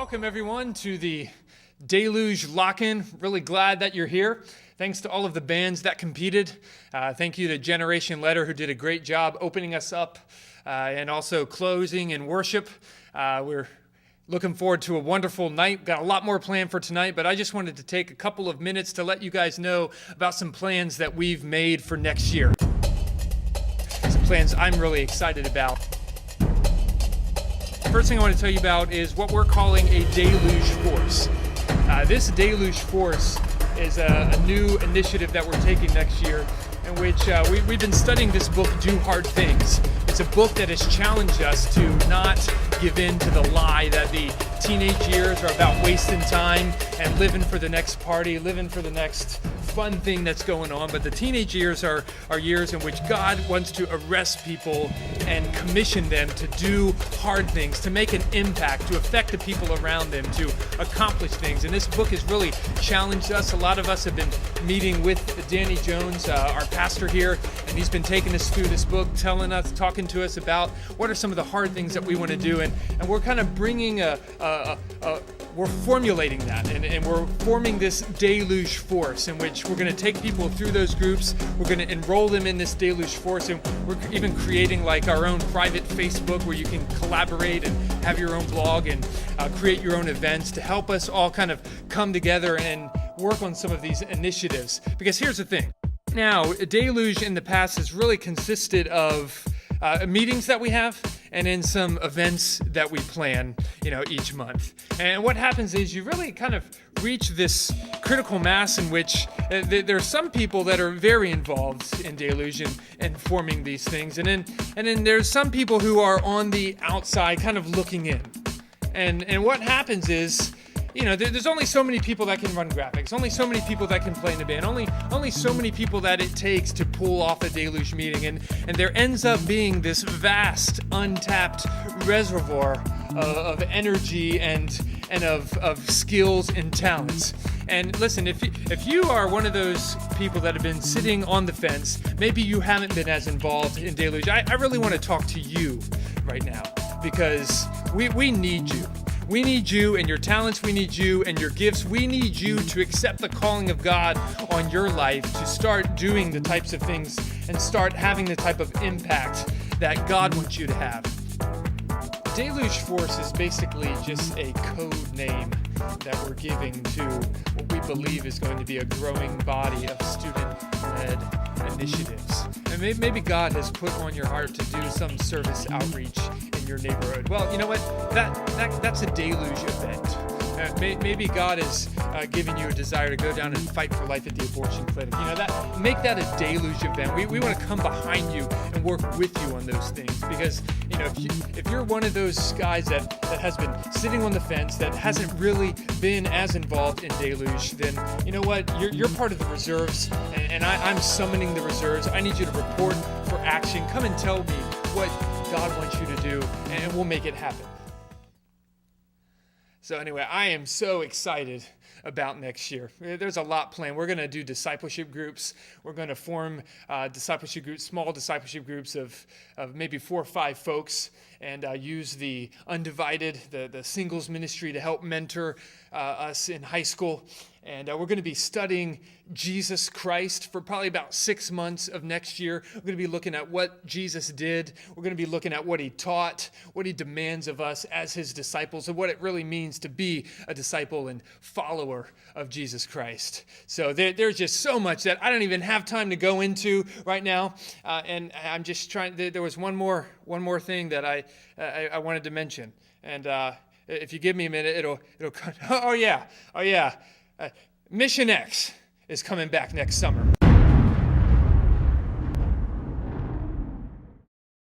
Welcome, everyone, to the Deluge Lock-In. Really glad that you're here. Thanks to all of the bands that competed. Thank you to Generation Letter, who did a great job opening us up and also closing in worship. We're looking forward to a wonderful night. Got a lot more planned for tonight, but I just wanted to take a couple of minutes to let you guys know about some plans that we've made for next year. Some plans I'm really excited about. First thing I want to tell you about is what we're calling a Deluge Force. This Deluge Force is a new initiative that we're taking next year, in which we've been studying this book, Do Hard Things. It's a book that has challenged us to not give in to the lie that the teenage years are about wasting time and living for the next party, living for the next fun thing that's going on. But the teenage years are years in which God wants to arrest people and commission them to do hard things, to make an impact, to affect the people around them, to accomplish things. And this book has really challenged us. A lot of us have been meeting with Danny Jones, our pastor here, and he's been taking us through this book, telling us, talking to us about what are some of the hard things that we want to do. And we're kind of bringing we're formulating that, and we're forming this Deluge Force in which we're going to take people through those groups. We're going to enroll them in this Deluge Force, and we're even creating like our own private Facebook where you can collaborate and have your own blog and create your own events to help us all kind of come together and work on some of these initiatives. Because here's the thing. Now, Deluge in the past has really consisted of meetings that we have and then some events that we plan, each month. And what happens is you really kind of reach this critical mass in which there are some people that are very involved in Deluge and forming these things. And then there's some people who are on the outside kind of looking in. And what happens is, there's only so many people that can run graphics, only so many people that can play in a band, only so many people that it takes to pull off a Deluge meeting. And there ends up being this vast, untapped reservoir of energy and of skills and talents. And listen, if you are one of those people that have been sitting on the fence, maybe you haven't been as involved in Deluge, I really want to talk to you right now, because we need you. We need you and your talents. We need you and your gifts. We need you to accept the calling of God on your life, to start doing the types of things and start having the type of impact that God wants you to have. Deluge Force is basically just a code name that we're giving to what we believe is going to be a growing body of student-led initiatives. And maybe God has put on your heart to do some service outreach in your neighborhood. Well, you know what? That's a Deluge event. Maybe God is giving you a desire to go down and fight for life at the abortion clinic. Make that a Deluge event. We want to come behind you and work with you on those things, because if you're one of those guys that has been sitting on the fence, that hasn't really been as involved in Deluge, then you know what? You're part of the reserves, and I'm summoning the reserves. I need you to report for action. Come and tell me what God wants you to do, and we'll make it happen. So anyway, I am so excited about next year. There's a lot planned. We're going to do discipleship groups. We're going to form discipleship groups, small discipleship groups of maybe 4 or 5 folks, and use the Undivided, the singles ministry, to help mentor us in high school. And we're going to be studying Jesus Christ for probably about 6 months of next year. We're going to be looking at what Jesus did. We're going to be looking at what he taught, what he demands of us as his disciples, and what it really means to be a disciple and follower of Jesus Christ. So there's just so much that I don't even have time to go into right now. And I'm just trying. There was one more thing that I wanted to mention. And if you give me a minute, it'll. Oh yeah. Mission X is coming back next summer.